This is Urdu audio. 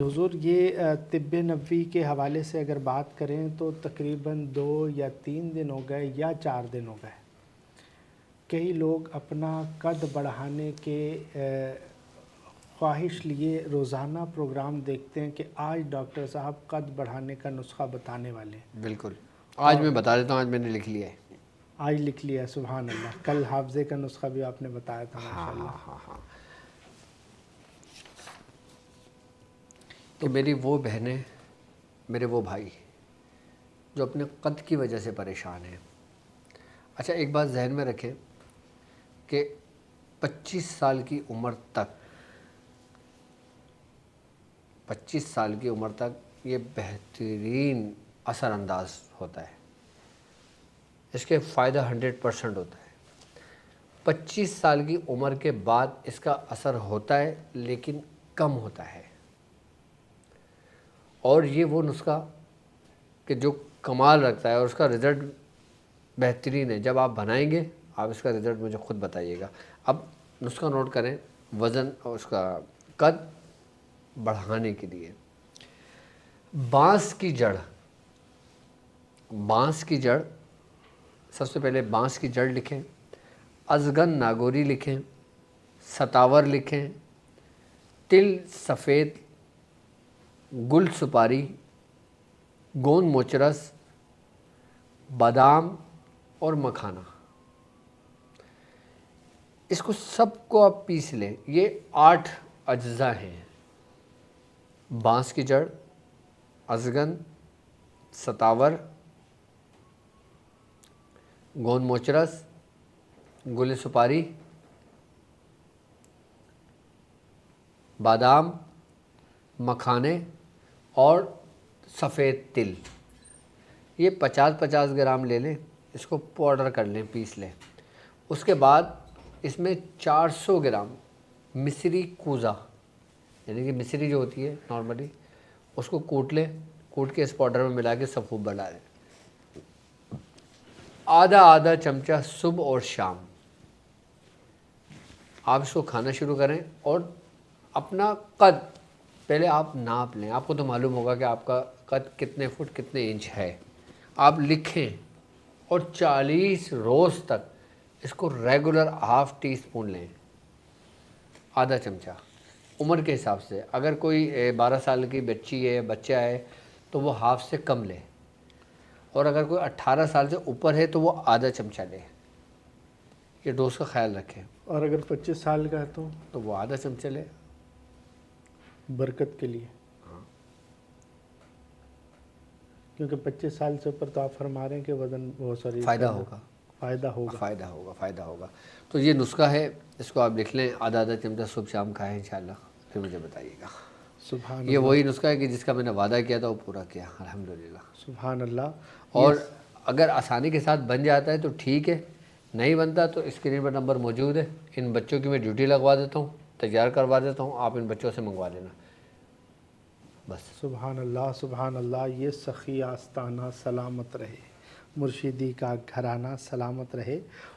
حضور یہ طب نبوی کے حوالے سے اگر بات کریں تو تقریباً 2 یا 3 دن ہو گئے یا 4 دن ہو گئے، کئی لوگ اپنا قد بڑھانے کے خواہش لیے روزانہ پروگرام دیکھتے ہیں کہ آج ڈاکٹر صاحب قد بڑھانے کا نسخہ بتانے والے ہیں۔ بالکل، آج میں بتا دیتا ہوں، آج میں نے لکھ لیا ہے۔ آج لکھ لیا ہے، سبحان اللہ۔ کل حافظے کا نسخہ بھی آپ نے بتایا تھا ماشاءاللہ۔ ہاں کہ میری وہ بہنیں، میرے وہ بھائی جو اپنے قد کی وجہ سے پریشان ہیں۔ اچھا ایک بات ذہن میں رکھیں کہ 25 سال کی عمر تک 25 سال کی عمر تک یہ بہترین اثر انداز ہوتا ہے، اس کے فائدہ 100% ہوتا ہے۔ 25 سال کی عمر کے بعد اس کا اثر ہوتا ہے لیکن کم ہوتا ہے، اور یہ وہ نسخہ کہ جو کمال رکھتا ہے اور اس کا رزلٹ بہترین ہے۔ جب آپ بنائیں گے آپ اس کا رزلٹ مجھے خود بتائیے گا۔ اب نسخہ نوٹ کریں، وزن اور اس کا قد بڑھانے کے لیے بانس کی جڑ، سب سے پہلے بانس کی جڑ لکھیں، ازگن ناگوری لکھیں، ستاور لکھیں، تل سفید، گل سپاری، گون موچرس، بادام اور مکھانا، اس کو سب کو آپ پیس لیں۔ یہ 8 اجزاء ہیں: بانس کی جڑ، ازگن، ستاور، گون موچرس، گل سپاری، بادام، مکھانے اور سفید تل۔ یہ 50-50 گرام لے لیں، اس کو پاؤڈر کر لیں، پیس لیں۔ اس کے بعد اس میں 400 گرام مصری کوزہ، یعنی کہ مصری جو ہوتی ہے نارملی، اس کو کوٹ لیں، کوٹ کے اس پاؤڈر میں ملا کے سب خوب بنا لیں۔ آدھا چمچہ صبح اور شام آپ اس کو کھانا شروع کریں، اور اپنا قد پہلے آپ ناپ لیں۔ آپ کو تو معلوم ہوگا کہ آپ کا قد کتنے فٹ کتنے انچ ہے، آپ لکھیں، اور 40 روز تک اس کو ریگولر ½ ٹی اسپون لیں، آدھا چمچہ عمر کے حساب سے۔ اگر کوئی 12 سال کی بچی ہے، بچہ ہے، تو وہ ½ سے کم لے، اور اگر کوئی 18 سال سے اوپر ہے تو وہ آدھا چمچہ لے۔ یہ ڈوز کا خیال رکھیں۔ اور اگر 25 سال کا ہے تو وہ آدھا چمچہ لے، برکت کے لیے، کیونکہ 25 سال سے اوپر تو آپ فرما رہے ہیں کہ وزن بہت ساری فائدہ ہوگا۔ تو یہ نسخہ ہے، اس کو آپ لکھ لیں، آدھا چمچہ صبح شام کھائیں انشاءاللہ، پھر مجھے بتائیے گا۔ سبحان یہ اللہ، وہی نسخہ ہے کہ جس کا میں نے وعدہ کیا تھا وہ پورا کیا الحمدللہ۔ سبحان اللہ۔ اور اگر آسانی کے ساتھ بن جاتا ہے تو ٹھیک ہے، نہیں بنتا تو اسکرین پر نمبر موجود ہے، ان بچوں کی میں ڈیوٹی لگوا دیتا ہوں، تیار کروا دیتا ہوں، آپ ان بچوں سے منگوا لینا بس۔ سبحان اللہ، سبحان اللہ۔ یہ سخی آستانہ سلامت رہے، مرشدی کا گھرانہ سلامت رہے۔